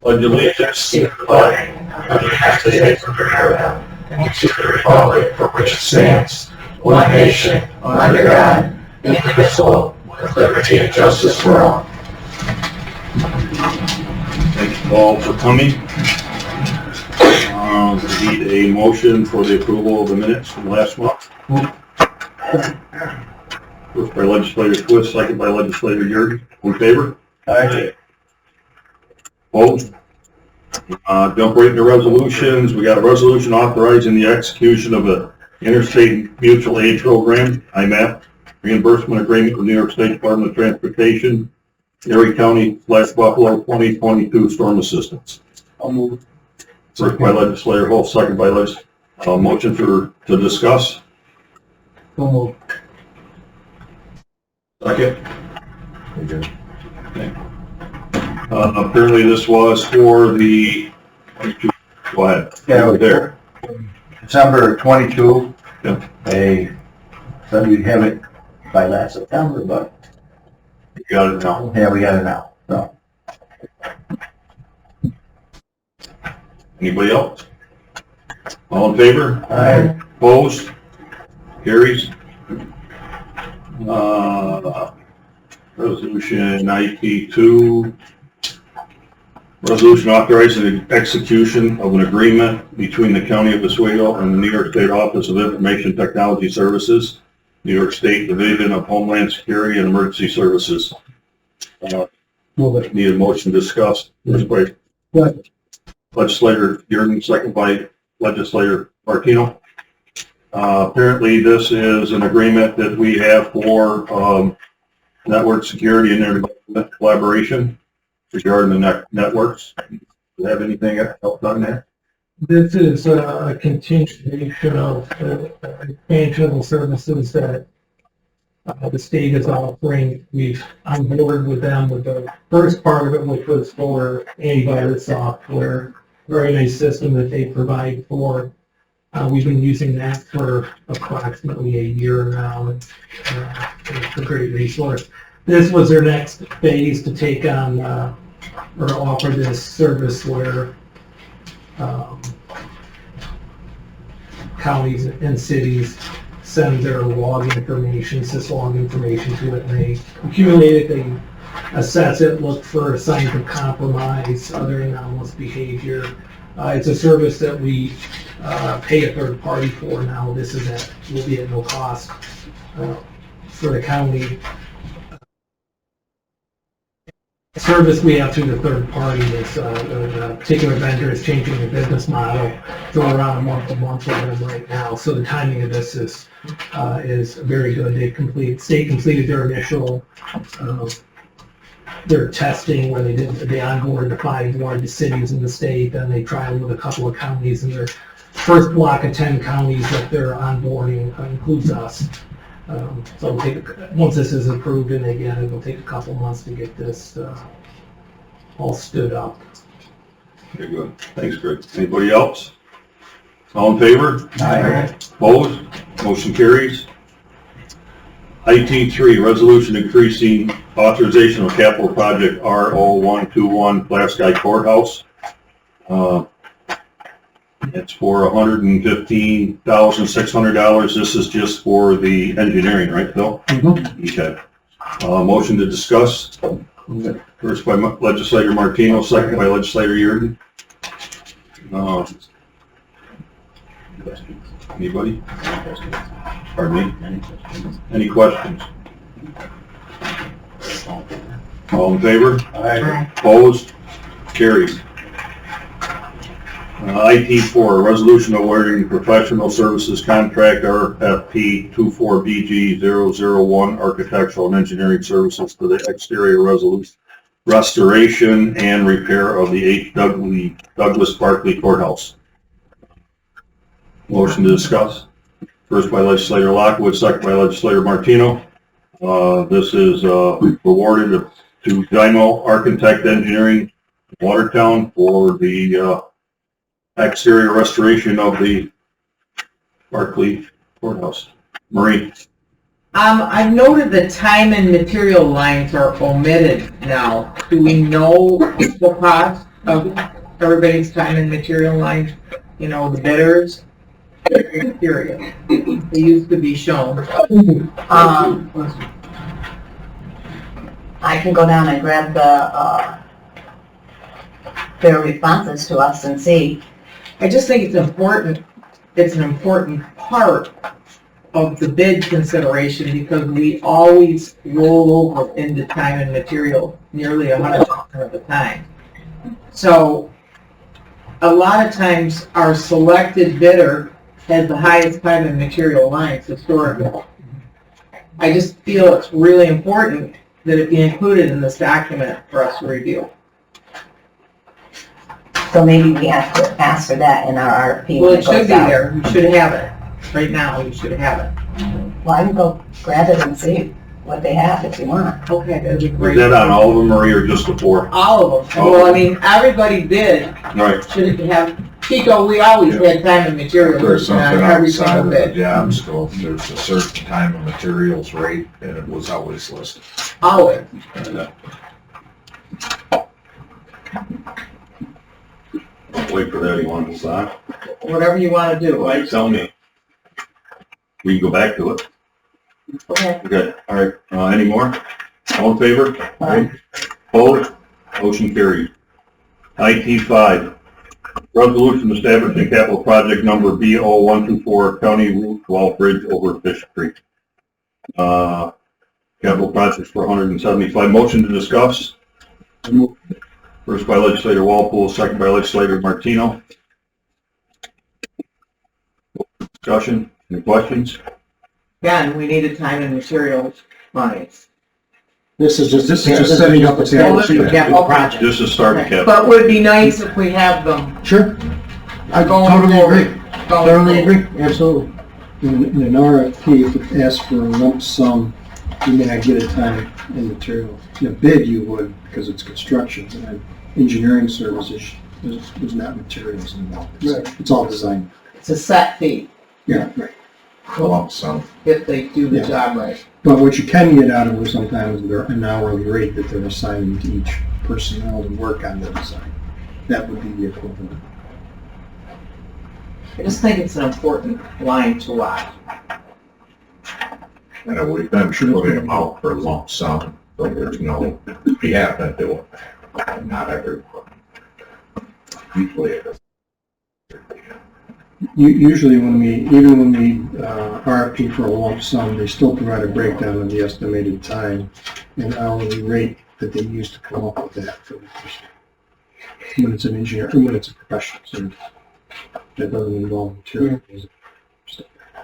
Pledge allegiance to the flag of the United States of America and to the republic for which it stands, one nation, under God, indivisible, with liberty and justice for all. Thank you all for coming. We need a motion for the approval of the minutes from last month. First by Legislator Twist, second by Legislator Yurden. In favor? Aye. Opposed? Jump right into resolutions. We got a resolution authorizing the execution of a Interstate Mutual Aid Program, IMAP, reimbursement agreement with New York State Department of Transportation, Erie County / Buffalo 2022 storm assistance. I'll move. First by Legislator Holt, second by motion to discuss. I'll move. Second. Okay. Apparently this was for the, go ahead. Yeah, Right there. December 22. Yeah. They said we'd have it by last September, but You got it now. yeah, we got it now. So Anybody else? All in favor? Aye. Opposed? Carries. Resolution IP2. Resolution authorizing the execution of an agreement between the County of Oswego and the New York State Office of Information Technology Services, New York State Division of Homeland Security and Emergency Services. move it. Need a motion to discuss. First by Legislator Yurden, second by Legislator Martino. Apparently this is an agreement that we have for network security and intergovernmental collaboration regarding the networks. Do you have anything else on that? This is a continuation of the expansion of the services that the state is offering. We've on board with them with the first part of it, which was for antivirus software. Very nice system that they provide for. We've been using that for approximately a year now. It's a great resource. This was their next phase to take on or offer this service where counties and cities send their log information, syslog information to it, and they accumulate it, they assess it, look for signs of compromise, other anomalous behavior. It's a service that we pay a third party for now. This will be at no cost for the county. Service we have through the third party is the particular vendor is changing their business model to around a month for them right now. So the timing of this is very good. State completed their initial their testing where they onboarded the 5 largest cities in the state. Then they trialed with a couple of counties, and their first block of 10 counties that they're onboarding includes us. So once this is approved and they get it, it'll take a couple months to get this all stood up. Very good. Thanks, Greg. Anybody else? All in favor? Aye. Opposed? Motion carries. IT3, resolution increasing authorization of capital project R0121 Pulaski Courthouse. It's for $115,600. This is just for the engineering, right, Phil? Mm-hmm. Okay. Motion to discuss. First by Legislator Martino, second by Legislator Yurden. Anybody? Pardon me? Any questions? All in favor? Aye. Opposed? Carries. IT4, resolution awarding professional services contract RFP 24BG001 architectural and engineering services for the exterior restoration and repair of the H. Douglas Barkley Courthouse. Motion to discuss. First by Legislator Lockwood, second by Legislator Martino. This is awarded to Dymo Architect Engineering Watertown for the exterior restoration of the Barkley Courthouse. Marie. I've noted the time and material lines are omitted now. Do we know the cost? of everybody's time and material line, you know, the bidders, period. They used to be shown. I can go down and grab their responses to us and see. I just think it's an important part of the bid consideration because we always roll over into time and material nearly 100% of the time. So a lot of times our selected bidder has the highest time and material lines historically. I just feel it's really important that it be included in this document for us to review. So maybe we have to ask for that in our RFP. Well, when it should goes be out. there. You should have it. Right now, you should have it. Well, I can go grab it and see what they have if you want. Okay, that'd be Is great. that on all of them, Marie, or just the four? All of them. Oh. Well, I mean, everybody bid. Right. Should it have, Chico, we always had time and material There's listed on something every outside single of the bid. job scope, there's a certain time and materials rate, and it was always listed. Always. Wait for that, you want to decide? Whatever you want to do, right? Tell me. We can go back to it. Okay. Okay, all right, any more? All in favor? Aye. Opposed? Motion carried. IT 5, resolution establishing capital project number BO124 County Route 12 Bridge over Fish Creek. Capital projects for 175. Motion to discuss. First by legislator Walpole, second by legislator Martino. Discussion, any questions? Again, we needed time and material monies. This is just setting up a capital project. Just to start the capital. But would be nice if we have them Sure. I going totally forward. agree. Totally agree, absolutely. In an RFP, if it asks for a lump sum, you may not get a time and material. In a bid, you would, because it's construction, and engineering services is not materials involved. It's all design. It's a set fee Yeah, right. Lump sum. if they do the Yeah. job right. But what you can get out of them sometimes is an hourly rate that they're assigning to each personnel to work on the design. That would be the equivalent. I just think it's an important line to watch. And we've been putting them out for lump sum, but there's no, we have been doing that. Not everyone. Usually it is. Usually when we RFP for a lump sum, they still provide a breakdown of the estimated time and hourly rate that they use to come up with that for the person. When it's an engineer, or when it's a professional service, that doesn't involve materials. It's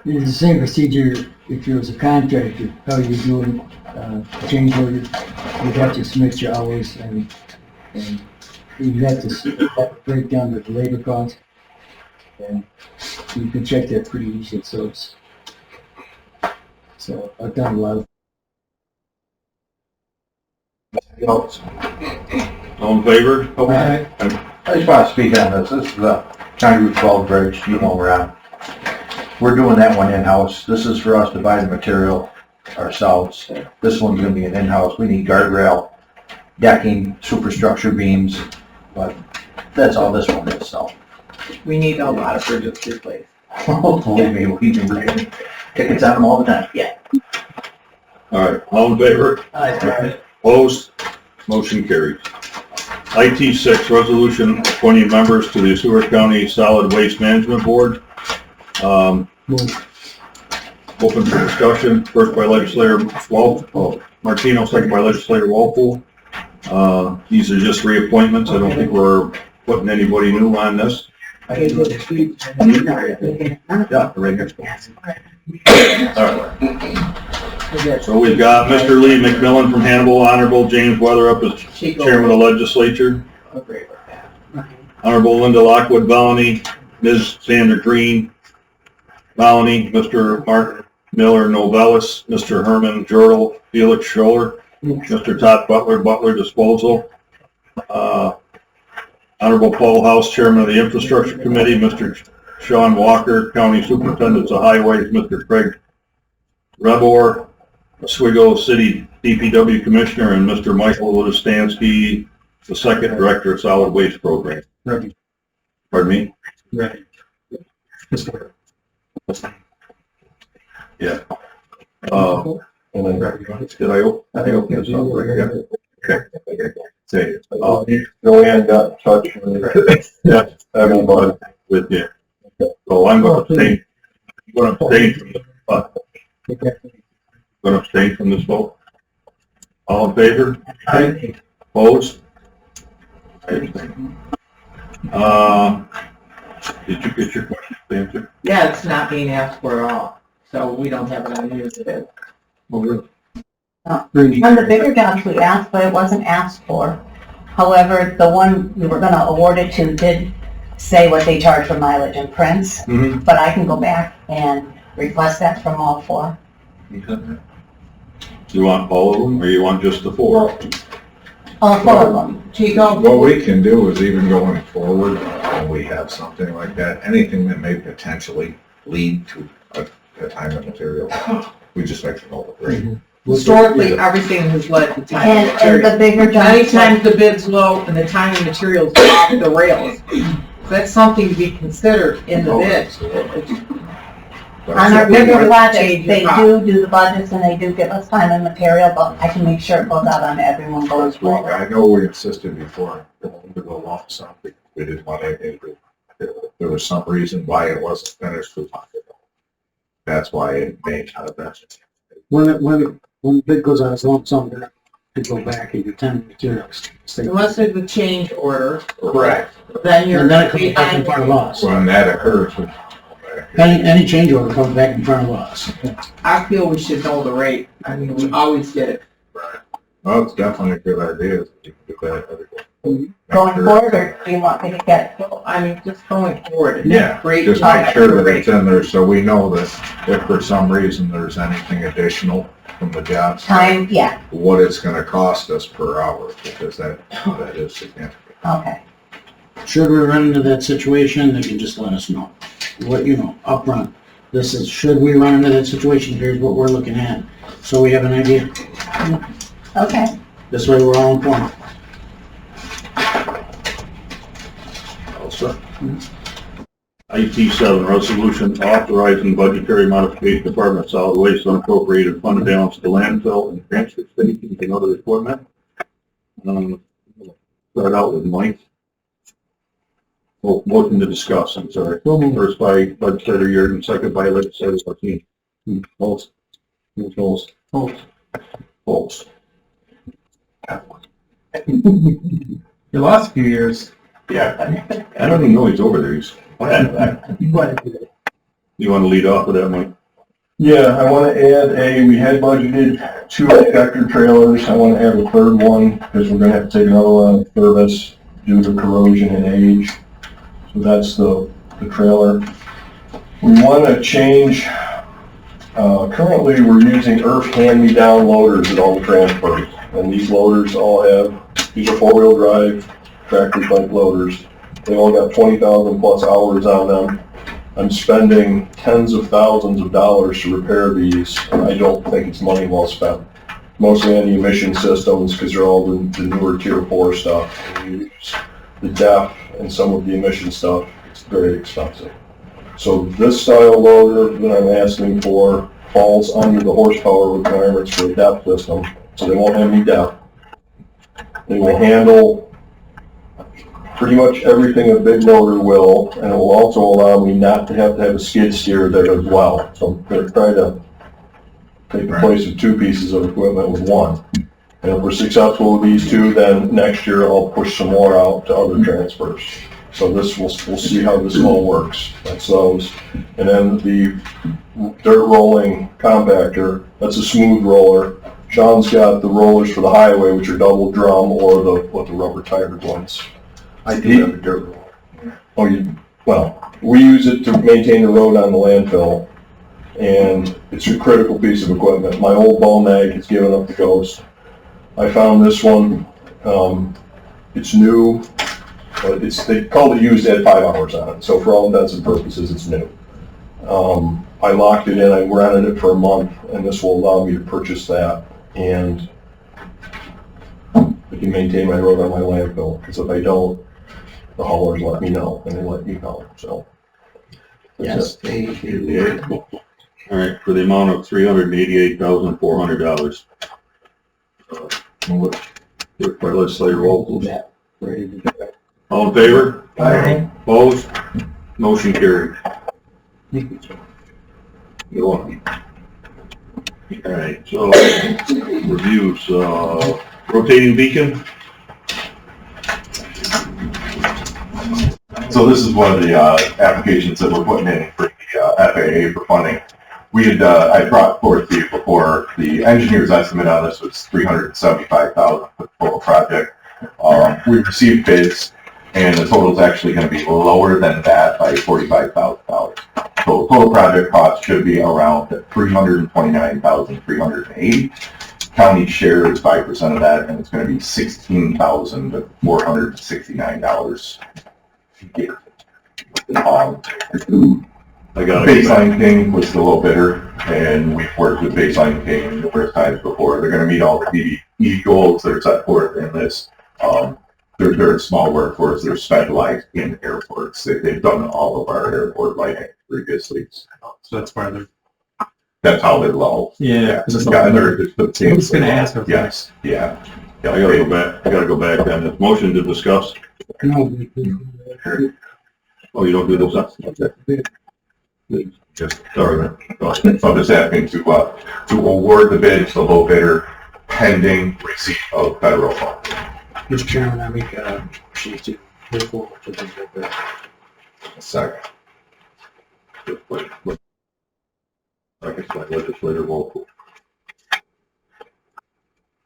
the same procedure if you was a contractor, how you do a change order. You'd have to submit your hours and you'd have to break down the labor cost. And you can check that pretty easily, so I've done a lot of. All in favor? Okay. I just want to speak on this. This is the County Route 12 bridge, you know we're on. We're doing that one in-house. This is for us to buy the material ourselves. This one's gonna be an in-house. We need guardrail, decking, superstructure beams, but that's all this one is, so. We need a lot of bridges replaced. Believe me, we can bring tickets on them all the time. Yeah. All right, all in favor? Opposed? Motion carries. IT 6, resolution appointing members to the Oswego County Solid Waste Management Board. Open for discussion, first by legislator Martino, second by legislator Walpole. These are just reappointments. I don't think we're putting anybody new on this. Yeah, right here. All right. So we've got Mr. Lee McMillan from Hannibal, Honorable James Weatherup as Chairman of the Legislature, Honorable Linda Lockwood Valany, Ms. Sandra Green Valany, Mr. Mark Miller Novellis, Mr. Herman Jordal, Felix Scholler, Mr. Todd Butler Disposal, Honorable Paul House, Chairman of the Infrastructure Committee, Mr. Sean Walker, County Superintendent of Highways, Mr. Craig Rebor, Oswego City DPW Commissioner, and Mr. Michael Wodastansky, the second Director of Solid Waste Program. Ready. Pardon me? Ready. Yeah. And then, did I open this up right? Yeah. Okay. Say, Joanne got in touch with, yeah, everybody with you. So I'm going to abstain. I'm going to abstain from this. Going to abstain from this vote. All in favor? Aye. Opposed? I abstain. Did you get your question answered? Yeah, it's not being asked for at all, so we don't have it on here today. On the bigger jobs we asked, but it wasn't asked for. However, the one we were gonna award it to did say what they charge for mileage and prints, Mm-hmm. but I can go back and request that from all four. You want all of them, or you want just the four? All four of them. Chico? What we can do is even going forward, when we have something like that, anything that may potentially lead to a time and material, we just make it all agree. Historically, everything has led to time and And material. the bigger Many jobs, times the bid's low and the time and materials go off the rails. That's something to be considered in the bid. on our bigger Change projects, your they cost. do the budgets and they do give us time and material, but I can make sure it goes out on everyone going That's why forward. I know we insisted before, going to go lump sum, we didn't want anything to, there was some reason why it wasn't finished. That's why it may not have been. When the bid goes out as lump sum, then to go back and do 10 materials. Unless there's a change order, Correct. then you're. And then it comes back in front of us. When that occurs, we. Any change order comes back in front of us. I feel we should know the rate. I mean, we always get it. Right. Well, it's definitely a good idea. You can do that every day. Going forward, or do you want me to get, Well, I mean, just going forward. it's Yeah, great just job. make sure that it's in there so we know that if for some reason there's anything additional from the job site, time? Yeah, what it's gonna cost us per hour, because that is significant. okay. Should we run into that situation, they can just let us know. What, upfront. This is, should we run into that situation, here's what we're looking at. So we have an idea. Okay. This way we're all informed. Also. IT7, resolution authorizing budgetary modification Department of Solid Waste unappropriated fund balance to landfill and transfer stations and other equipment. Start out with Mike. Motion to discuss, I'm sorry. First by legislator Yurden, second by legislator Martin. Folds. Folds. Folds. You lost a few years. Yeah, I don't even know he's over there. You want to lead off with that, Mike? Yeah, I want to add we had budgeted 2 tractor trailers. I want to add a third one because we're going to have to take another one out of service due to corrosion and age. So that's the trailer. We want to change, currently we're using IRF hand-me-down loaders at all the transfers. And these loaders all these are 4-wheel drive tractor type loaders. They all got 20,000 plus hours on them. I'm spending tens of thousands of dollars to repair these, and I don't think it's money well spent. Mostly on the emission systems, because they're all the newer Tier 4 stuff. We use the DEF and some of the emission stuff. It's very expensive. So this style loader that I'm asking for falls under the horsepower requirements for a DEF system, so they won't have any DEF. They will handle pretty much everything a big loader will, and it will also allow me not to have a skid steer there as well. So I'm going to try to take the place of 2 pieces of equipment with 1. And if we're successful with these 2, then next year I'll push some more out to other transfers. So we'll see how this all works. That's those. And then the dirt rolling compactor, that's a smooth roller. Sean's got the rollers for the highway, which are double drum, or the rubber tired ones. I do have a dirt roller. Well, we use it to maintain the road on the landfill, and it's a critical piece of equipment. My old ball mag has given up the ghost. I found this one. It's new, but they called it used, it had 5 hours on it. So for all intents and purposes, it's new. I locked it in. I rented it for a month, and this will allow me to purchase that. And I can maintain my road on my landfill, because if I don't, the haulers let me know, and they let me know, so. Yes. All right, for the amount of $388,400. Clerk by legislator roll, please. All in favor? Aye. Opposed? Motion carried. Go on. All right, so reviews, rotating beacon. So this is one of the applications that we're putting in for the FAA for funding. We had, I brought forth to you before, the engineer's estimate on this was $375,000 for the total project. We received bids, and the total is actually going to be lower than that by $45,000. So total project cost should be around $329,380. County share is 5% of that, and it's going to be $16,469. Baseline King was the low bidder, and we've worked with Baseline King numerous times before. They're going to meet all the DBE goals that are set forth in this. They're a small workforce. They're specialized in airports. They've done all of our airport lighting previously. So that's why they're. That's how they're low. Yeah. They're the same. I was going to ask. Yes. Yeah. I gotta go back on this. Motion to discuss. Oh, you don't do those? Just, sorry. So I'm just asking to award the bid to the low bidder pending receipt of federal funds. Mr. Chairman, I make a motion to move forward to the bid. Second. Legislator roll.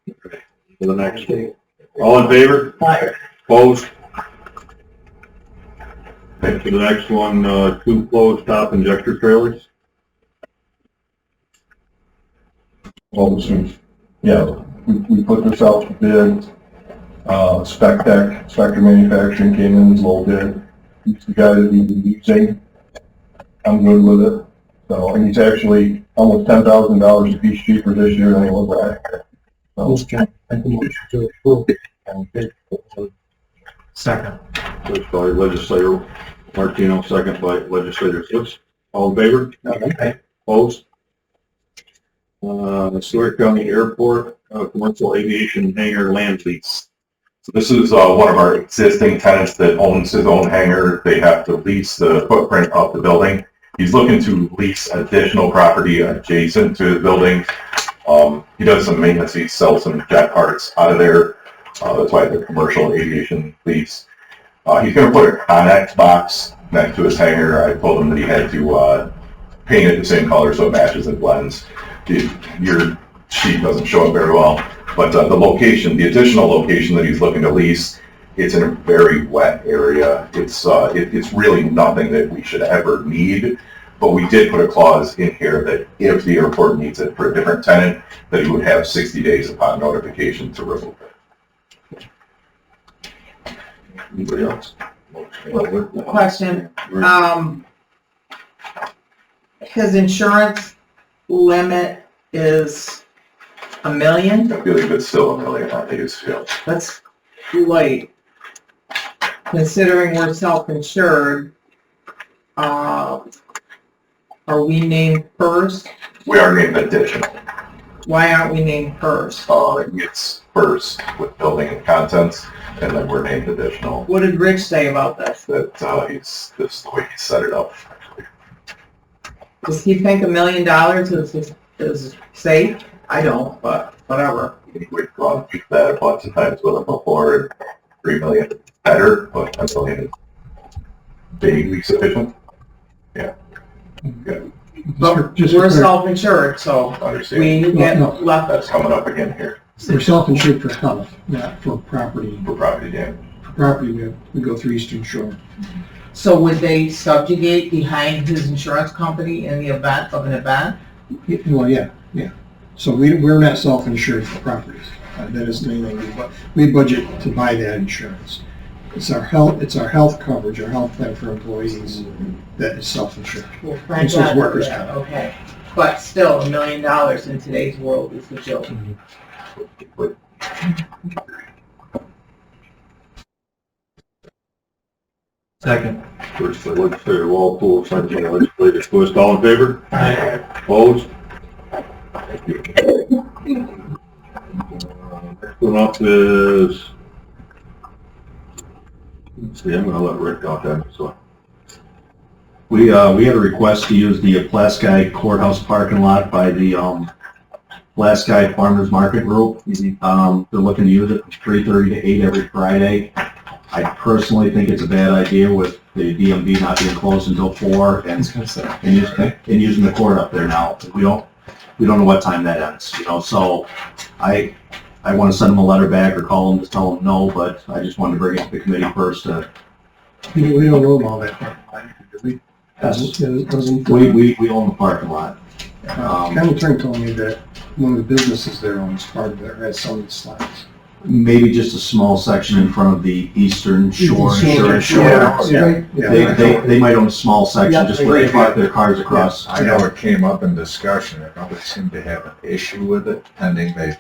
Okay. For the next one. All in favor? Aye. Opposed? Okay, for the next one, two closed top injector trailers. All this is, yeah, we put this out to bid, Spectre Manufacturing came in as low bid. He's the guy that we've been using. I'm good with it. So, and he's actually almost $10,000 a piece cheaper this year than he was last year. So, Mr. Chairman, I make a motion to approve and bid. Second. First by legislator Martino, second by legislator Fritz. All in favor? Opposed? Stewart County Airport, commercial aviation hangar land lease. So this is one of our existing tenants that owns his own hangar. They have to lease the footprint of the building. He's looking to lease additional property adjacent to the building. He does some maintenance. He sells some jet parts out of there. That's why the commercial aviation lease. He's going to put a Connex box next to his hangar. I told him that he had to paint it the same color so it matches and blends. Your sheet doesn't show it very well, but the location, the additional location that he's looking to lease, it's in a very wet area. It's really nothing that we should ever need, but we did put a clause in here that if the airport needs it for a different tenant, that he would have 60 days upon notification to remove it. Anybody else? Question, his insurance limit is $1 million? I believe it's still $1 million. I think it's, yeah. That's light. Considering we're self-insured, are we named first? We are named additional. Why aren't we named first? It's first with building and contents, and then we're named additional. What did Rich say about this? That this is the way he set it up. Does he think $1 million is safe? I don't, but whatever. We've gone through that a bunch of times with him before, and $3 million is better, but $1 million is vaguely sufficient. Yeah. Good. But Just we're for- self-insured, so Understand. we get No. left. That's coming up again here We're self-insured for health, not for property. for property damage. For property, we go through Eastern Shore. So would they subjugate behind his insurance company in the event of an event? Well, yeah. So we're not self-insured for properties. That isn't anything we budget to buy that insurance. It's our health coverage, our health plan for employees that is self-insured. Well, And thank so it's God workers' for that, comp. okay. But still, $1 million in today's world is a joke. Second. First by legislator Walpole, second by legislator Twist. All in favor? Aye. Opposed? Thank you. Next one up is, let's see, I'm gonna let Rick talk on this one. We had a request to use the Pulaski Courthouse parking lot by the, Pulaski Farmers Market Group. They're looking to use it from 3:30 to 8 every Friday. I personally think it's a bad idea with the DMV not being closed until 4 and using the court up there now. We don't know what time that ends, you know, so I want to send them a letter back or call them to tell them no, but I just wanted to bring it to the committee first to. We don't know about that, do we? Yes. It doesn't. We own the parking lot. County attorney told me that one of the businesses there owns part of there, has some of the slabs. Maybe just a small section in front of the Eastern Shore Insurance Shore. Yeah. They might own a small section just where they park their cars across. I know it came up in discussion, and nobody seemed to have an issue with it, pending they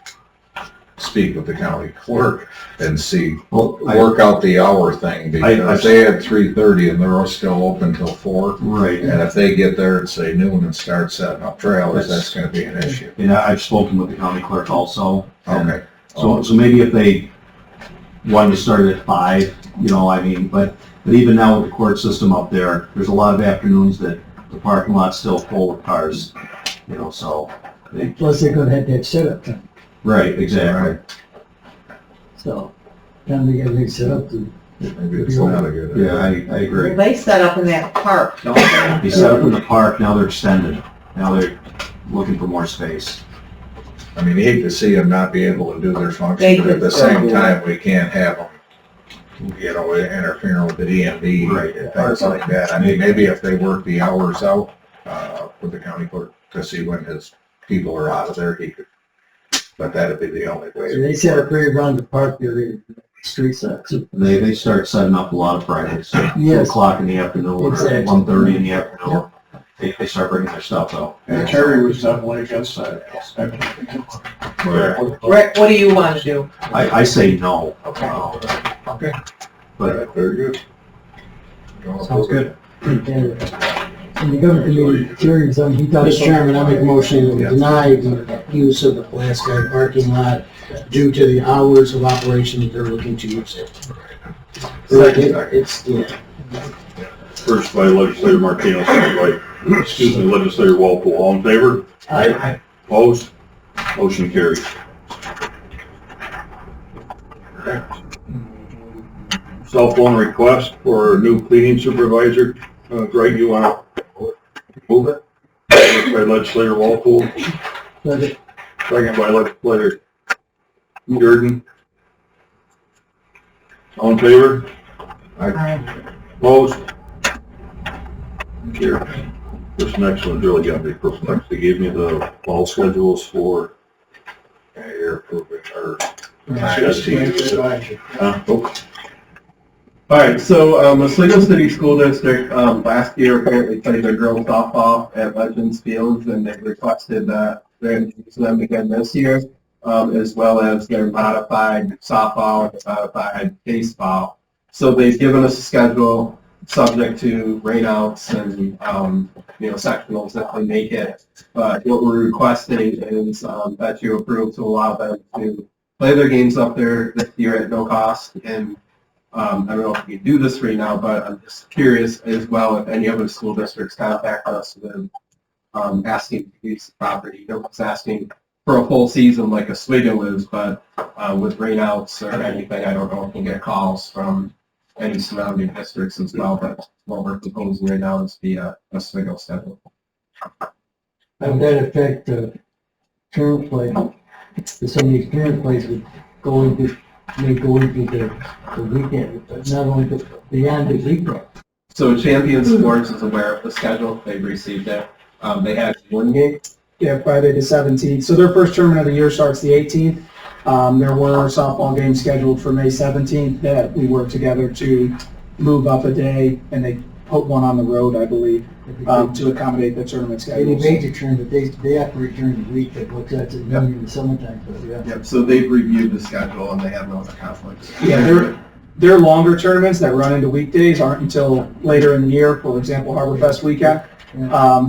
speak with the county clerk and see, work out the hour thing, because they had 3:30 and they're still open till 4. Right. And if they get there at say noon and start setting up trailers, that's gonna be an issue. And I've spoken with the county clerk also. Okay. So maybe if they wanted to start at 5, you know, I mean, but even now with the court system up there, there's a lot of afternoons that the parking lot's still full of cars, you know, so. Plus they're gonna have that setup time, Right, exactly. so, time to get everything set up to. Maybe it's not a good idea. Yeah, I agree. They set up in that park, don't they? They set up in the park, now they're extended. Now they're looking for more space. I mean, you hate to see them not be able to do their function, They but at the could same still time, we can't have them, you know, interfering with the DMV Right. and things like that. I mean, maybe if they work the hours out, with the county clerk to see when his people are out of there, he could, but that'd be the only way. So they set up right around the park area, street side. They start setting up a lot of Fridays, 2 Yes. o'clock in the afternoon, or Exactly. 1:30 in the afternoon. They start bringing their stuff out. Terry was definitely against that. Rick, what do you want to do? I say no. Okay. But Very good. Sounds good. And the government committee, Terry, he thought. Mr. Chairman, I make a motion to deny the use of the Pulaski parking lot due to the hours of operation that they're looking to use it. It's, yeah. First by legislator Martino, second by, legislator Walpole. All in favor? Aye. Opposed? Motion carries. Cell phone request for a new cleaning supervisor. Greg, you want to move it? First by legislator Walpole, second by legislator Jordan. All in favor? Opposed? Here. This next one's really got me perplexed. They gave me the fall schedules for You're approving, or All right, so Oswego City School District last year apparently played their girls softball at Legends Fields, and they requested that they're going to use them again this year, as well as their modified softball and modified baseball. So they've given us a schedule subject to rainouts and sectionals if they make it. But what we're requesting is that you approve to allow them to play their games up there this year at no cost. And I don't know if we can do this right now, but I'm just curious as well if any other school districts contact us with asking to use the property. Nobody's asking for a full season like Oswego is, but with rainouts or anything, I don't know if we can get calls from any surrounding districts as well. But what we're proposing right now is the Oswego schedule. Would that affect the current play? Some of these current plays would go into the weekend, but not only beyond the weekend. So Champion Sports is aware of the schedule. They've received it. They had one game. Yeah, Friday the 17th. So their first tournament of the year starts the 18th. There were softball games scheduled for May 17th that we worked together to move up a day, and they put one on the road, I believe, to accommodate the tournament Any schedules. major tournament, they operate during the week, that looks at it in the summertime, but yeah. Yep. So they've reviewed the schedule and they have no other conflicts. Yeah, Their longer tournaments that run into weekdays aren't until later in the year, for example, Harbor Fest weekend.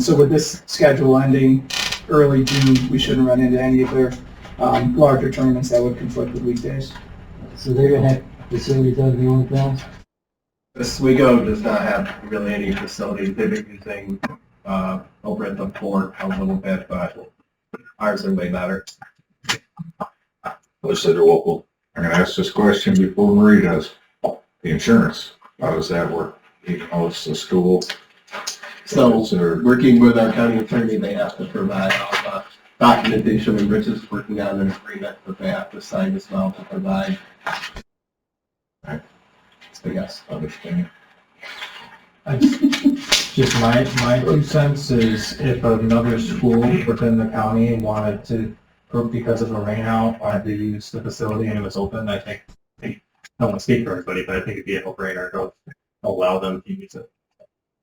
So with this schedule ending early June, we shouldn't run into any of their larger tournaments that would conflict with weekdays. So they're gonna have facilities on the only grounds? Oswego does not have really any facilities. They've been using, over at the port a little bit, but ours are way better. Legislator Walpole. I'm gonna ask this question before Marie does. The insurance, how does that work? Even though it's the school? So, Is there- working with our county attorney, they have to provide all the documentation, and Rich is working on an agreement that they have to sign as well to provide. Right. So, yes. Understand. Just my 2 cents is if another school within the county wanted to, because of a rain out, wanted to use the facility and it was open, I think, I don't want to speak for everybody, but I think it'd be a no-brainer to allow them to use it.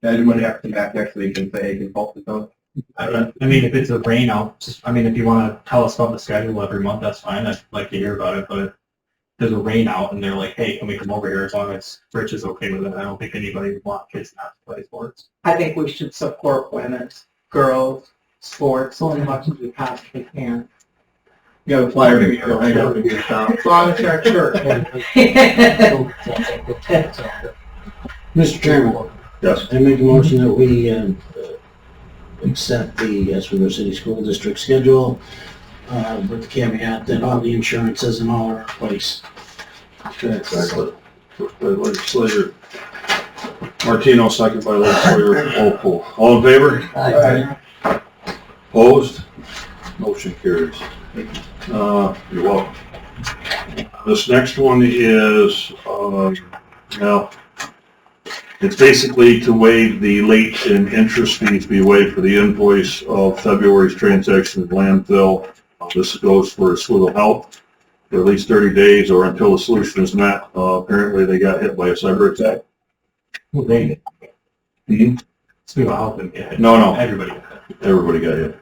I would have to come back next week and say, hey, can both of those? I mean, if it's a rain out, just, I mean, if you want to tell us about the schedule every month, that's fine, I'd like to hear about it, but if there's a rain out and they're like, hey, can we come over here as long as Rich is okay with it, I don't think anybody would want kids not to play sports. I think we should support women's, girls, sports as much as we possibly can. You got a flyer to go hang out in your shop. As long as they're church. Mr. Chairman, Yes. I make a motion that we accept the Oswego City School District schedule with the caveat that all the insurances and all are in place. Exactly. First by legislator Martino, second by legislator Walpole. All in favor? Aye. Opposed? Motion carries. You're welcome. This next one is, now, it's basically to waive the late and interest fees be waived for the invoice of February's transaction with landfill. This goes for Oswego Health for at least 30 days or until the solution is met. Apparently they got hit by a cyber attack. Well, they, Hmm? speak about helping, yeah. No. Everybody. Everybody got hit.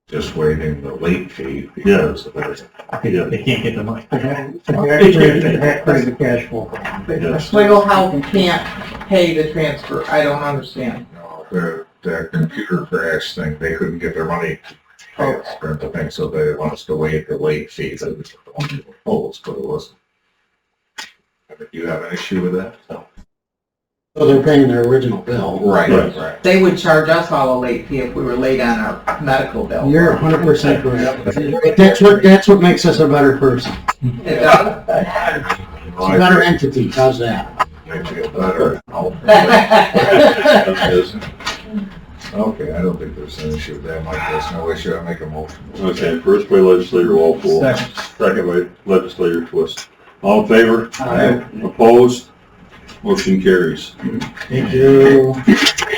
Just waiving the late fee. Yeah. They can't get the money. That creates a cash flow problem. Yes. Oswego Health can't pay the transfer. I don't understand. The computer crash thing, they couldn't get their money transferred, I think, so they want us to waive the late fees. That was one of the proposals, but it wasn't. Do you have an issue with that? No. So they're paying their original bill. Right. They would charge us all a late fee if we were late on our medical bill. You're 100% correct. That's what makes us a better person. It does? A better entity, how's that? I feel better. Okay, I don't think there's an issue with that, Mike, there's no issue, I make a motion. Okay, first by legislator Walpole. Second by legislator Twist. All in favor? Aye. Opposed? Motion carries. Thank you.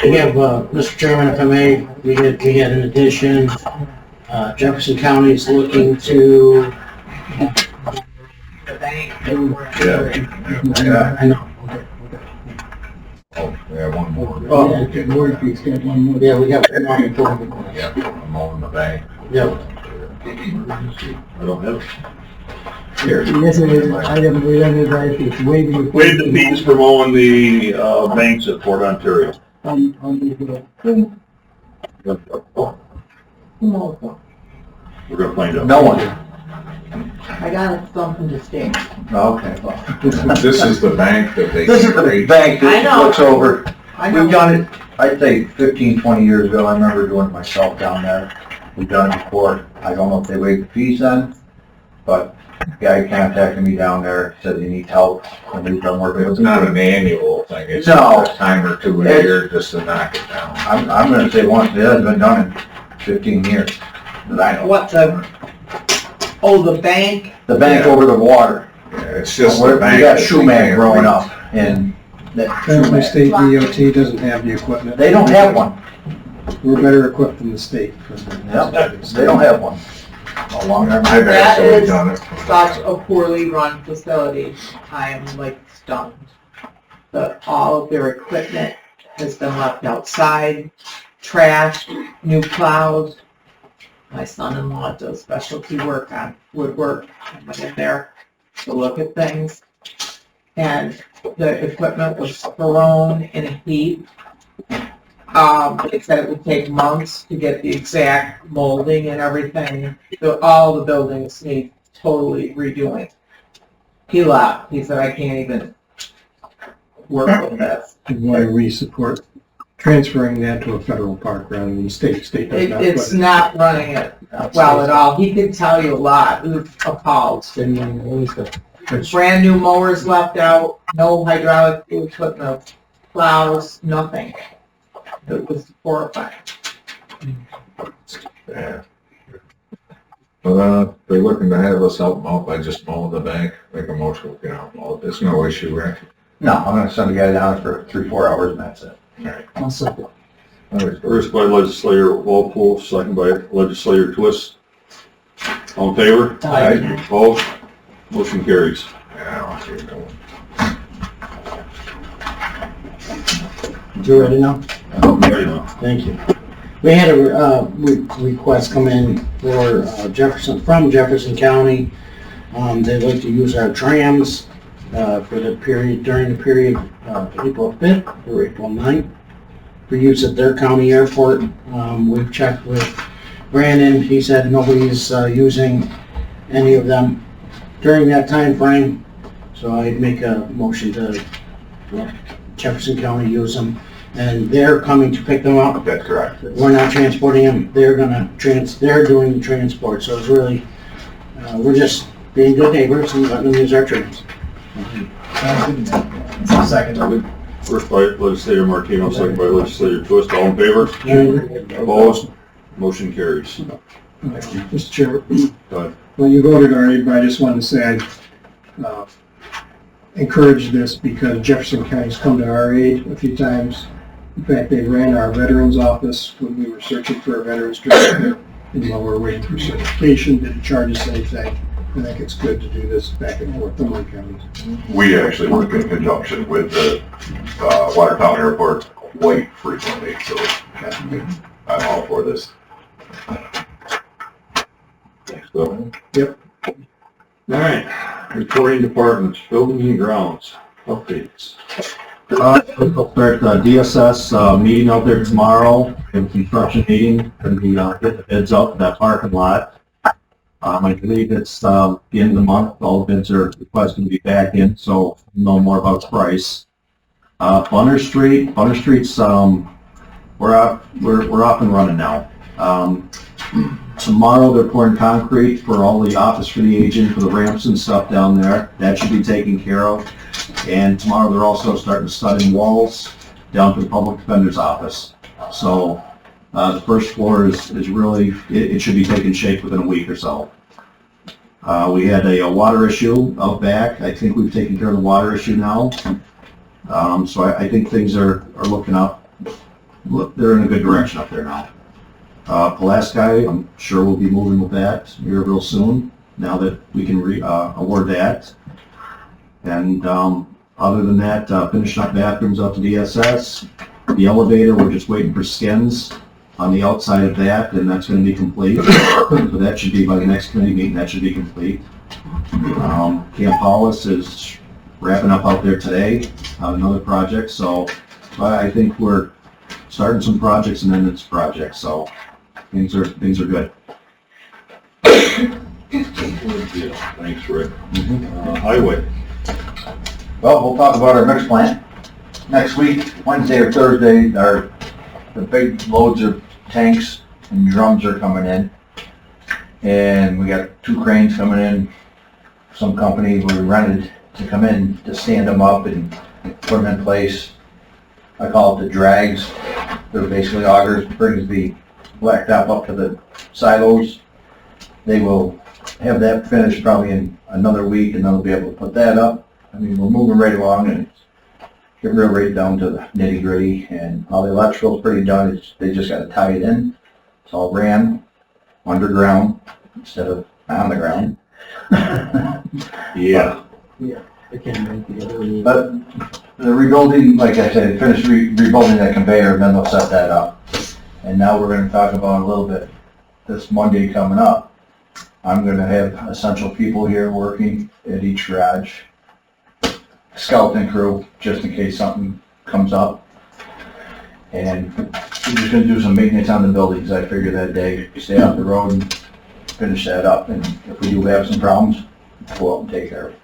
We have, Mr. Chairman, if I may, we had an addition. Jefferson County is looking to. Yeah. I know. Oh, yeah, one more. Oh, okay, Murphy's got one more. Yeah, we got one more. Yeah, I'm on the bank. Yeah. I don't have it. Here. Yes, it is. I haven't read any advice. It's waiving. Waive the fees for mowing the banks at Port Ontario. We're gonna find out. No one. I got something to state. Okay. This is the bank that they. This is the bank I that know. looks over. I know. We've done it, I'd say 15, 20 years ago. I remember doing it myself down there. We've done it before. I don't know if they waived the fees then, but the guy contacted me down there, said he needs help, and we've done work. It's not an annual thing, it's No. just a time or two a It's- year just to knock it down. I'm gonna say once, it hasn't been done in 15 years, that I know. What the bank? The bank over the water. Yeah, it's just We the bank. got that Shoeman they can't growing reach. up, and that Apparently Shoeman, state DOT doesn't have the equipment. they don't have one. We're better equipped than the state. for the- Yep, they don't have one. A long time. I've That actually is done it. Such a poorly run facility. I am like stunned. All of their equipment has been left outside, trashed, new plows. My son-in-law does specialty work on woodwork. I went in there to look at things. And the equipment was thrown in a heap. It said it would take months to get the exact molding and everything. So all the buildings need totally redoing. He left. He said, I can't even work with this. Why we support transferring that to a federal park rather than state does not. It's not running it well at all. He could tell you a lot. He was appalled. Brand new mowers left out, no hydraulic equipment, plows, nothing. It was horrifying. Yeah. Well, they're looking to have us help them out by just mowing the bank, make a motion, there's no issue, right? No, I'm gonna send a guy down for 3-4 hours and that's it. I'll second. First by legislator Walpole, second by legislator Twist. All in favor? Aye. Opposed? Motion carries. Yeah, I want you to know. You ready now? Ready now. Thank you. We had a request come in for from Jefferson County. They'd like to use our trams for the period, during the period April 5th or April 9th for use at their county airport. We've checked with Brandon. He said nobody's using any of them during that time frame. So I'd make a motion to let Jefferson County use them. And they're coming to pick them up. That's correct. We're not transporting them. They're doing the transport. So it's really, we're just being good neighbors and letting them use our trains. Second. First by legislator Martino, second by legislator Twist. All in favor? Opposed? Motion carries. Mr. Chairman, Go ahead. when you voted already, but I just wanted to say I encourage this because Jefferson County's come to our aid a few times. In fact, they ran our veterans office when we were searching for a veterans director, and while we were waiting for certification, didn't charge us anything. I think it's good to do this back and forth in one county. We actually work in conjunction with the Watertown Airport quite frequently, so I'm all for this. So, Yep. all right. Reporting departments, buildings and grounds, updates. We'll start the DSS meeting out there tomorrow, and construction meeting, and be getting the bids out for that parking lot. I believe it's the end of the month, all the bids are requesting to be back in, so we'll know more about the price. Bunner Street's, we're up and running now. Tomorrow they're pouring concrete for all the office for the agent, for the ramps and stuff down there. That should be taken care of. And tomorrow they're also starting to stud in walls down to the public defender's office. So the first floor is really, it should be taking shape within a week or so. We had a water issue out back. I think we've taken care of the water issue now. So I think things are looking up. They're in a good direction up there now. Pulaski, I'm sure we'll be moving with that here real soon, now that we can award that. And other than that, finishing up bathrooms up to DSS. The elevator, we're just waiting for skins on the outside of that, and that's going to be complete. So that should be by the next committee meeting, that should be complete. Camp Hollis is wrapping up out there today on another project, so I think we're starting some projects and then it's projects, so things are good. Thanks, Rick. Highway. Well, we'll talk about our mix plant. Next week, Wednesday or Thursday, the big loads of tanks and drums are coming in. And we got 2 cranes coming in, some company we rented to come in to stand them up and put them in place. I call it the drags. They're basically augers, brings the blacktop up to the silos. They will have that finished probably in another week, and then they'll be able to put that up. I mean, we're moving right along and getting real right down to the nitty gritty, and all the electrical's pretty done. They just got to tie it in. It's all ran underground instead of on the ground. Yeah. I can't make the other. But the rebuilding, like I said, finished rebuilding that conveyor, and then they'll set that up. And now we're going to talk about a little bit this Monday coming up, I'm gonna have essential people here working at each garage. Skeleton crew, just in case something comes up. And we're just gonna do some maintenance on the buildings, I figure that day, stay off the road and finish that up, and if we do have some problems, go out and take care of it.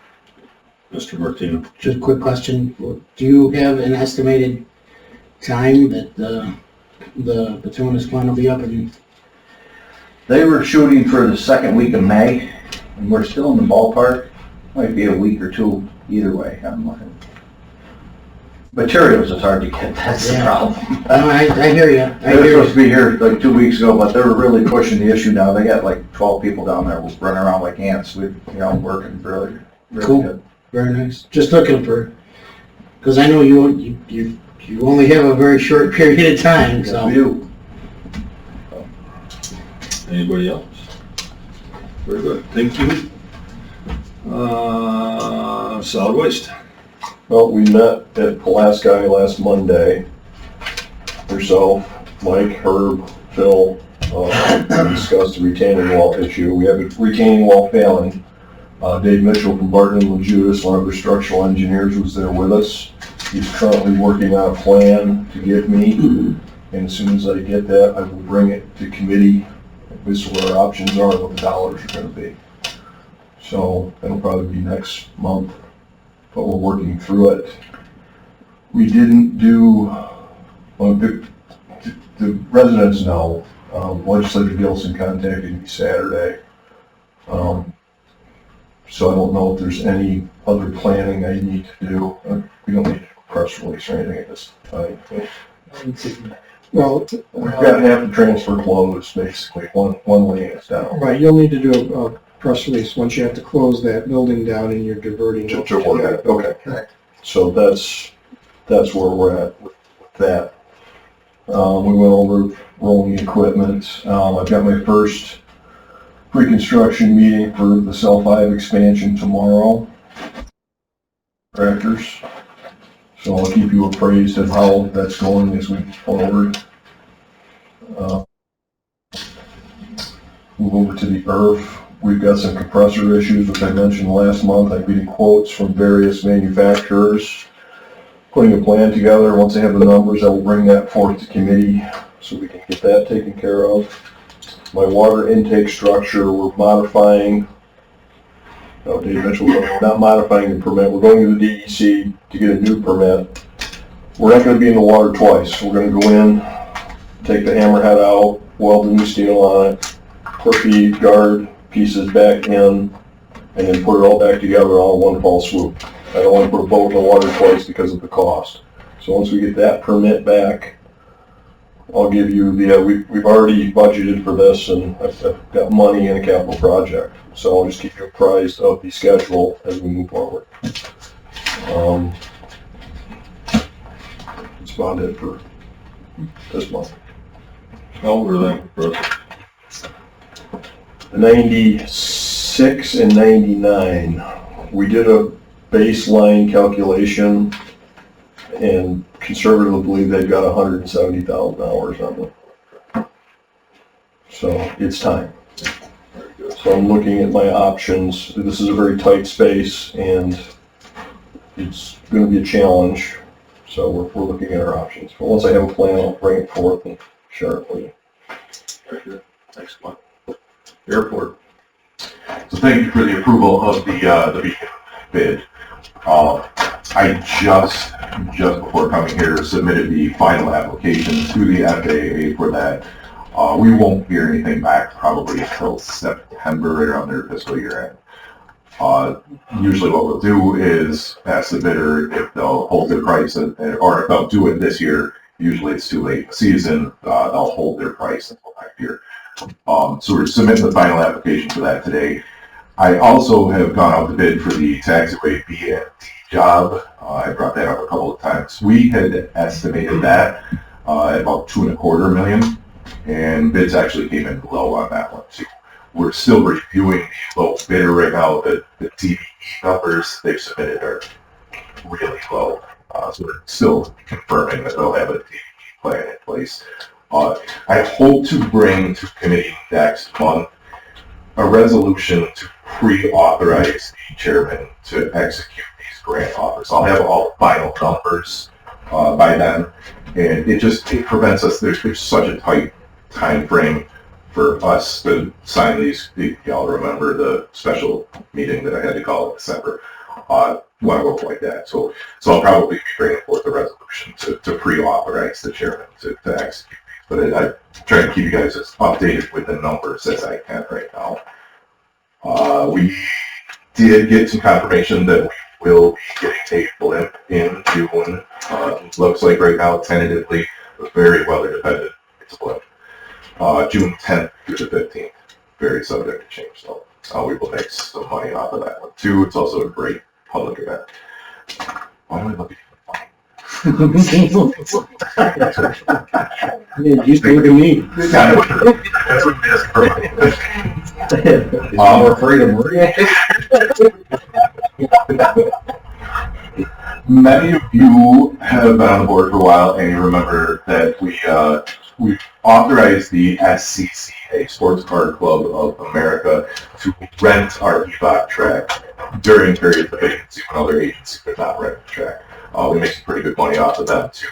Mr. Martino. Just a quick question, do you have an estimated time that the bituminous plant will be up and? They were shooting for the second week of May, and we're still in the ballpark, might be a week or two, either way, I'm looking. Materials is hard to get, that's the Yeah. problem. I hear you, They were supposed to be here like 2 weeks ago, but they were really pushing the issue now, they got like 12 people down there running around like ants, working really Cool. good. Very nice, just looking for, because I know you only have a very short period of time, so. You. Anybody else? Very good, thank you. Solid waste. Well, we met at Pulaski last Monday. Yourself, Mike, Herb, Phil, discussed the retaining wall issue. We have a retaining wall failing. Dave Mitchell from Barton and Judas, one of their structural engineers, was there with us. He's currently working on a plan to give me, and as soon as I get that, I will bring it to committee. This is what our options are, what the dollars are gonna be. So that'll probably be next month, but we're working through it. We didn't do, well, the residents know, Legislator Gilson contacted me Saturday. So I don't know if there's any other planning I need to do. We don't need a press release or anything at this time. Well, We've got half the transfer closed, basically, one lane is down. right, you'll need to do a press release once you have to close that building down and you're diverting. To work at, okay. So that's where we're at with that. We went over rolling equipment. I've got my first pre-construction meeting for the Cell 5 expansion tomorrow. Tractors. So I'll keep you appraised of how that's going as we move forward. Move over to the earth. We've got some compressor issues, which I mentioned last month. I'm getting quotes from various manufacturers, putting a plan together. Once I have the numbers, I will bring that forth to committee so we can get that taken care of. My water intake structure, we're modifying, Dave Mitchell, not modifying the permit. We're going to the DEC to get a new permit. We're not going to be in the water twice. We're going to go in, take the hammerhead out, weld the new steel on it, put the guard pieces back in, and then put it all back together all in one fell swoop. I don't want to put a boat in the water twice because of the cost. So once we get that permit back, I'll give you the, we've already budgeted for this, and I've got money in a capital project. So I'll just keep you apprised of the schedule as we move forward. That's about it for this month. How old are they, Russ? 96 and 99. We did a baseline calculation, and conservatively believe they've got 170,000 hours on them. So it's time. So I'm looking at my options. This is a very tight space, and it's going to be a challenge. So we're looking at our options. But once I have a plan, I'll bring it forth and share it with you. Very good. Thanks a lot. Airport. So thank you for the approval of the beacon bid. I just before coming here submitted the final application to the FAA for that. We won't hear anything back probably until September, right around their fiscal year end. Usually what we'll do is ask the bidder if they'll hold their price, or if they'll do it this year. Usually it's too late in the season, they'll hold their price until next year. So we're submitting the final application for that today. I also have gone out to bid for the taxiway B&D job. I brought that up a couple of times. We had estimated that at about $2.25 million, and bids actually came in low on that one too. We're still reviewing the low bidder right now. The TBE numbers they've submitted are really low, so we're still confirming that they'll have a TBE plan in place. I hope to bring to committee next month a resolution to pre-authorize the chairman to execute these grant offers. I'll have all the final numbers by then, and it prevents us, there's such a tight time frame for us to sign these. Y'all remember the special meeting that I had to call in December. When I work like that. So I'll probably be bringing forth a resolution to pre-authorize the chairman to execute these. But I try to keep you guys as updated with the numbers as I can right now. We did get some confirmation that we will be getting a blimp in June. Looks like right now, tentatively, very weather dependent, it's a blimp. June 10th through the 15th, very subject to change though. We will make some money off of that one too. It's also a great public event. Why do I look at You used to look at me. That's what it is for me. I'm afraid of Maria. Many of you have been on the board for a while, and you remember that we authorized the SCCA, Sports Car Club of America, to rent our EVOC track during periods of vacancy when other agencies could not rent the track. We make some pretty good money off of that too.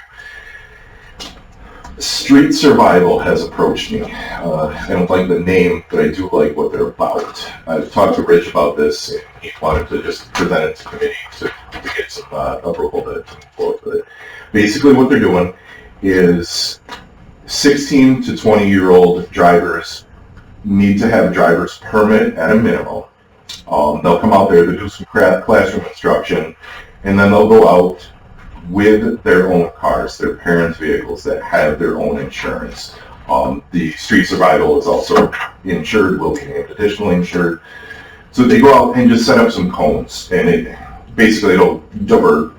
Street Survival has approached me. I don't like the name, but I do like what they're about. I've talked to Rich about this, and he wanted to just present it to committee to get some approval to move forward with it. Basically what they're doing is 16 to 20-year-old drivers need to have a driver's permit at a minimum. They'll come out there to do some classroom instruction, and then they'll go out with their own cars, their parents' vehicles that have their own insurance. The Street Survival is also insured, will be named additionally insured. So they go out and just set up some cones, and basically they'll divert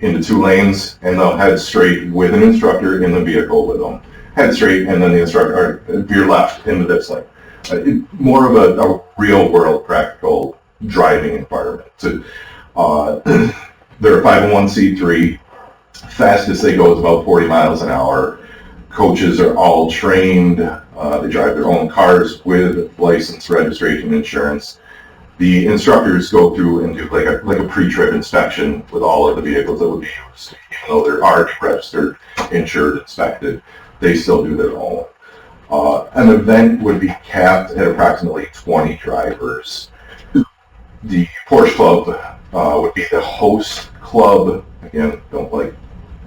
into 2 lanes, and they'll head straight with an instructor in the vehicle with them. Head straight, and then the instructor, or veer left into this lane. More of a real-world practical driving environment. So, they're a 501c3. Fastest they go is about 40 miles an hour. Coaches are all trained. They drive their own cars with license, registration, insurance. The instructors go through and do like a pre-trip inspection with all of the vehicles that would be used. Even though they're already registered, insured, inspected, they still do their own. An event would be capped at approximately 20 drivers. The Porsche Club would be the host club. Again, don't like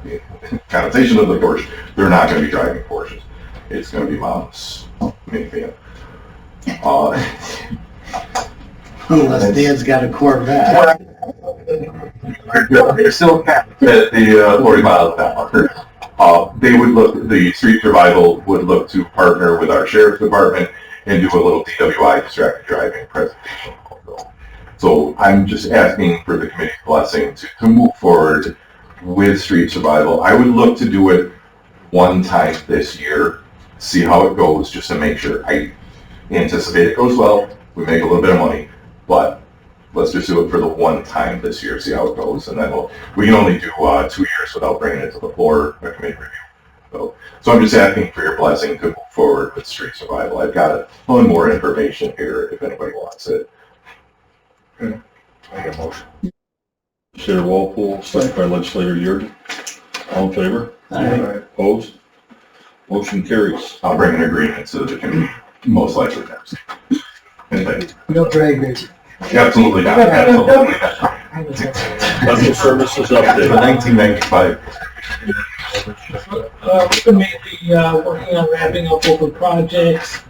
the connotation of the Porsche. They're not going to be driving Porsches. It's going to be Mom's minivan. Unless Dad's got a Corvette. They're still capped at the 40 miles an hour. The Street Survival would look to partner with our Sheriff's Department and do a little DWI, distracted driving presentation. So I'm just asking for the committee's blessing to move forward with Street Survival. I would look to do it one time this year, see how it goes, just to make sure. I anticipate it goes well, we make a little bit of money, but let's just do it for the one time this year, see how it goes, and then we can only do 2 years without bringing it to the floor, a committee review. So I'm just asking for your blessing to move forward with Street Survival. I've got a ton more information here if anybody wants it. Okay. I got a motion. Chair Walpole, second by Legislator Yurden. All in favor? Aye. Opposed? Motion carries. I'll bring an agreement to the committee, most likely next. No drag racing. Absolutely not, absolutely not. Special services update. 1995. We've been mainly working on wrapping up open projects,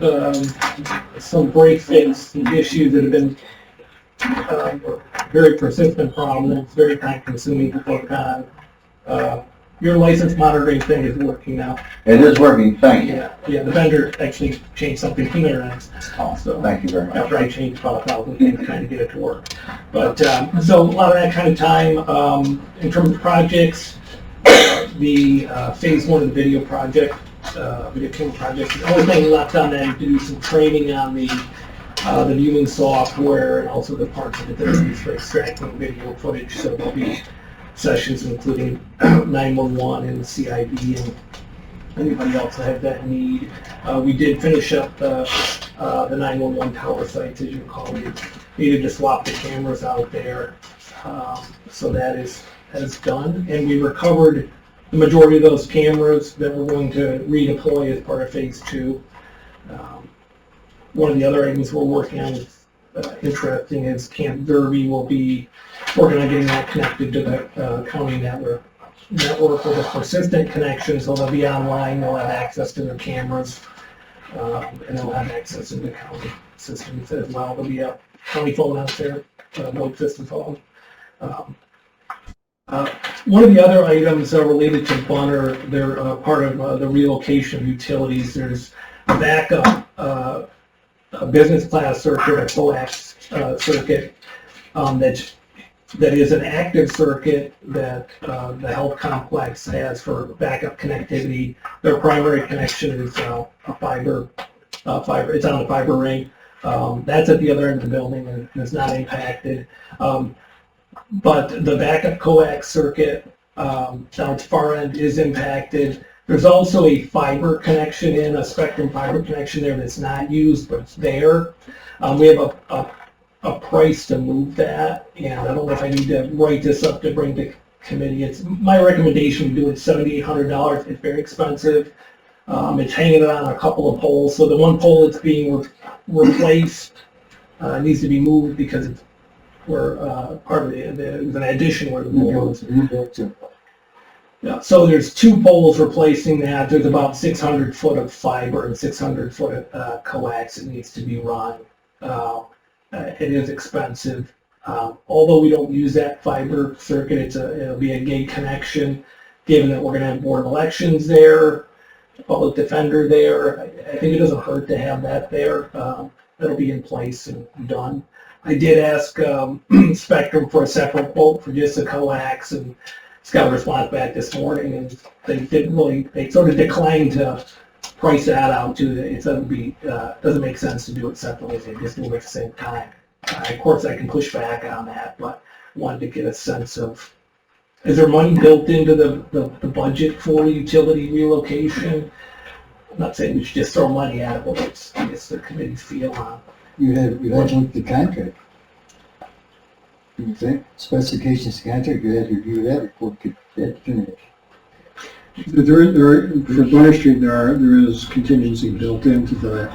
some break fix issues that have been very persistent problems, very time consuming to work on. Your license monitoring thing is working now. It is working, thank you. Yeah, the vendor actually changed something from their end. So Thank you very much. after I changed about 1,000 things trying to get it to work. But, so a lot of that kind of time, in terms of projects, the phase 1 of the video project, video camera project, the only thing left on that is to do some training on the viewing software and also the parts of it that are used for extracting video footage. So there'll be sessions including 911 and CID and anybody else that had that need. We did finish up the 911 tower sites, as you recall. We needed to swap the cameras out there. So that is done. And we recovered the majority of those cameras that we're going to redeploy as part of phase 2. One of the other items we're working on is interesting is Camp Derby will be working on getting that connected to the county network with a persistent connection, so they'll be online, they'll have access to their cameras, and they'll have access to the county systems as well. There'll be a county phone out there, voice system phone. One of the other items related to Bunner, they're part of the relocation of utilities. There's a backup a business class circuit, a coax circuit that is an active circuit that the health complex has for backup connectivity. Their primary connection is a fiber. It's on a fiber ring. That's at the other end of the building and it's not impacted. But the backup coax circuit down at the far end is impacted. There's also a fiber connection a Spectrum fiber connection there that's not used, but it's there. We have a price to move that, and I don't know if I need to write this up to bring to committee. It's my recommendation to do it $7,800. It's very expensive. It's hanging on a couple of poles. So the one pole that's being replaced needs to be moved because we're part of it was an addition where the pole was. Yeah, so there's 2 poles replacing that. There's about 600 foot of fiber and 600 foot of coax that needs to be run. It is expensive. Although we don't use that fiber circuit, it'll be a gate connection. Given that we're going to have board elections there, public defender there, I think it doesn't hurt to have that there. That'll be in place and done. I did ask Spectrum for a separate quote for just the coax, and just got a response back this morning, and they sort of declined to price that out too. It doesn't make sense to do it separately. They just do it at the same time. Of course, I can push back on that, but wanted to get a sense of, is there money built into the budget for utility relocation? I'm not saying we should just throw money at it, but it's the committee's feel on. You had to look at the contract. You think specifications contract, you had to review that before you could finish. For Bunner Street, there is contingency built into the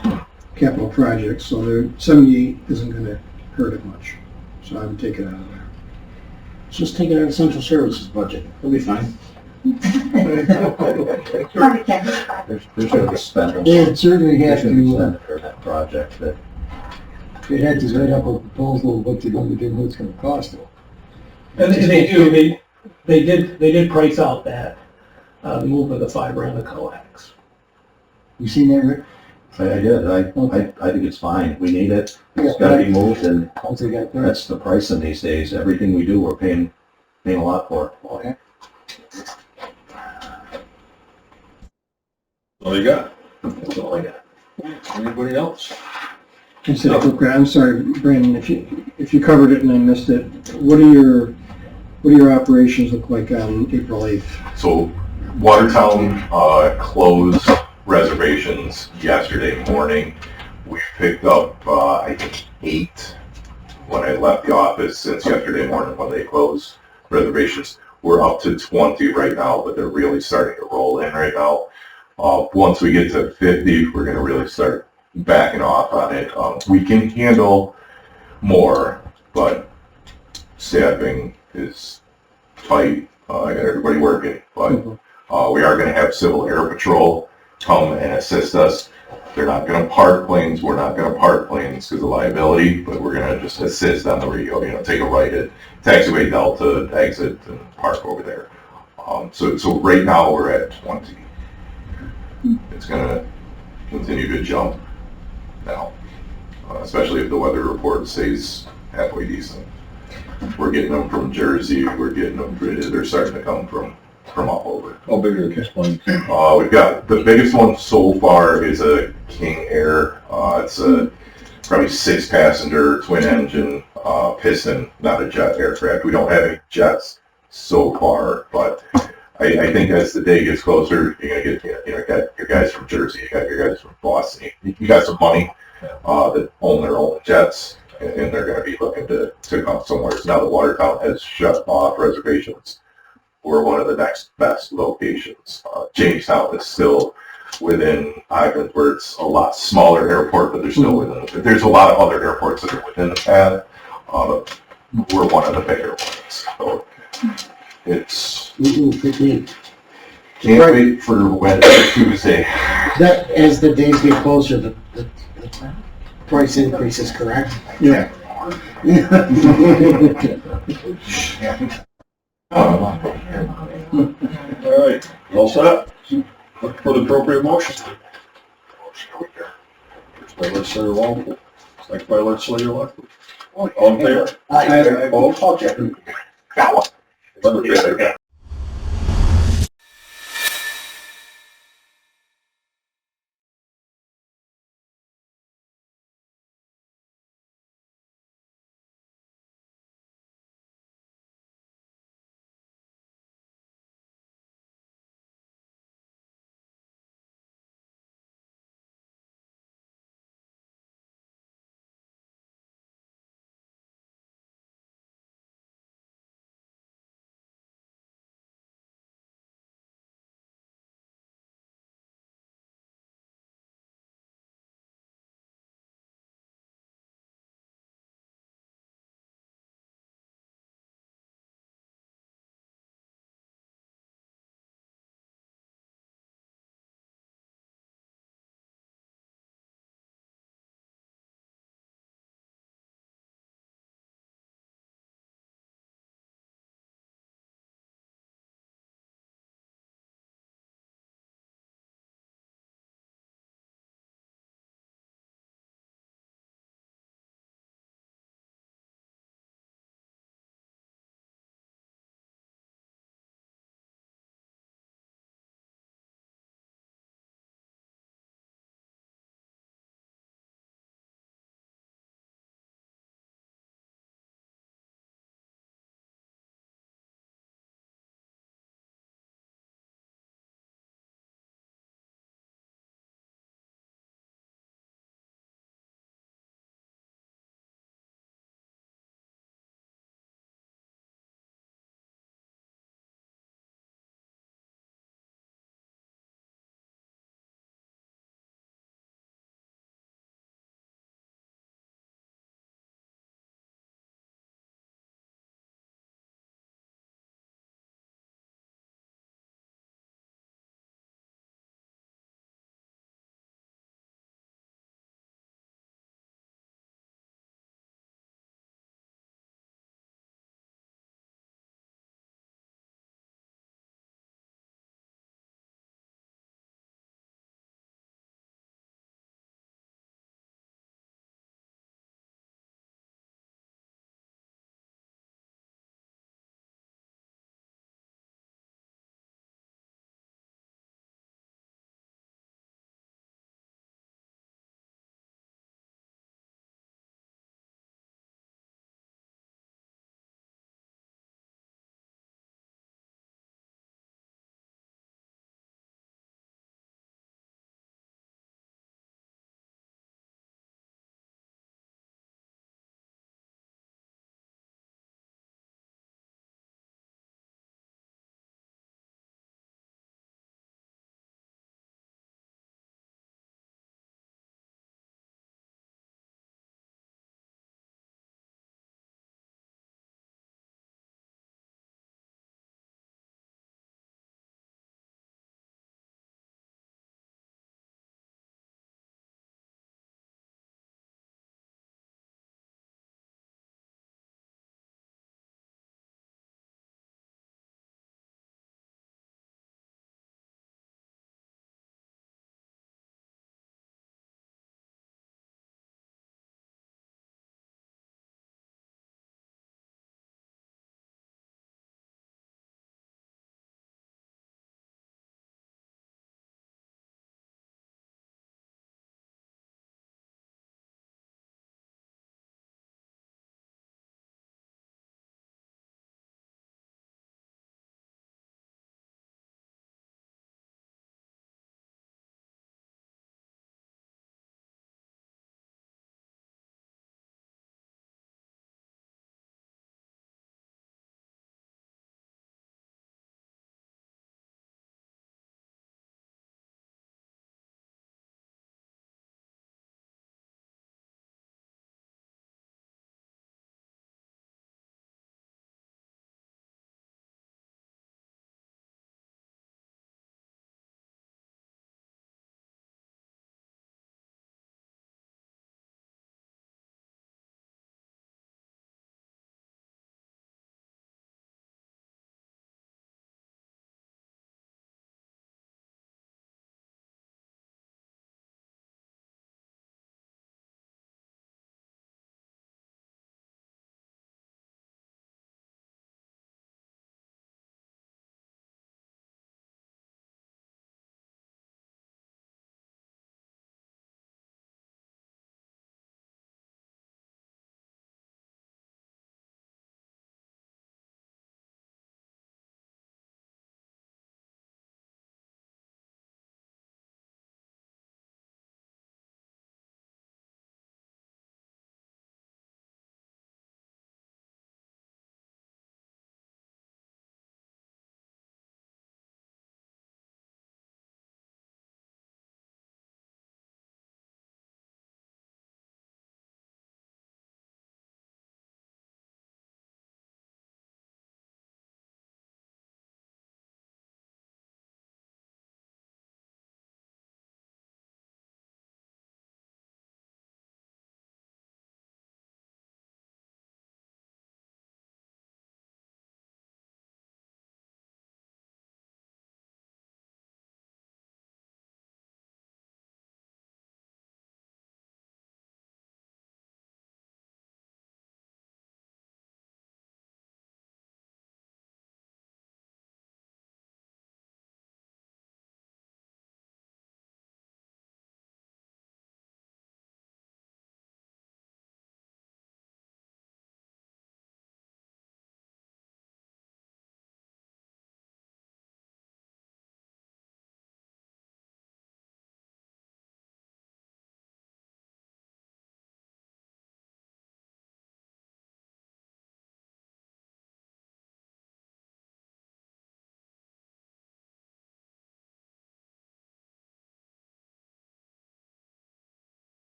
capital project, so the 78 isn't going to hurt it much. So I would take it out of there. Just take it out of central services budget, it'll be fine. Probably can. There's a spend. They'd certainly have to, for that project that. they'd have to write up a proposal of what they're going to do, what it's going to cost them. And they do. They did price out that the move of the fiber and the coax. You seen that, Rick? I did. I think it's fine. We need it. It's got to be moved, and Once they got that's the price in these days. Everything we do, we're paying a lot for. Okay. All you got? That's all I got. Anybody else? I'm sorry, Brandon, if you covered it and I missed it, what do your operations look like on April 8th? So Watertown closed reservations yesterday morning. We picked up, I think, 8 when I left the office since yesterday morning when they closed reservations. We're up to 20 right now, but they're really starting to roll in right now. Once we get to 50, we're going to really start backing off on it. We can handle more, but staffing is tight. I got everybody working, but we are going to have Civil Air Patrol come and assist us. They're not going to park planes. We're not going to park planes because of liability, but we're going to just assist on the radio. Take a right at Taxiway Delta, exit, and park over there. So right now we're at 20. It's going to continue to jump now, especially if the weather report stays halfway decent. We're getting them from Jersey. We're getting them. They're starting to come from all over. How big are the planes? We've got the biggest one so far is a King Air. It's a probably 6-passenger twin engine piston, not a jet aircraft. We don't have any jets so far, but I think as the day gets closer, you're gonna get, you know, got your guys from Jersey, you got your guys from Boston, you got some money, that own their own jets, and they're gonna be looking to come somewhere. So now the Watertown has shut off reservations. We're one of the next best locations. Jamestown is still within Ivan's, where it's a lot smaller airport, but they're still within, there's a lot of other airports that are within the path. We're one of the bigger ones, so it's, can't wait for Wednesday, Tuesday. That, as the days get closer, the price increase is correct? Yeah. All right, all set? Look for the appropriate motion. First by legislator Walpole, second by legislator Lefferts. All in favor? Aye. Opposed?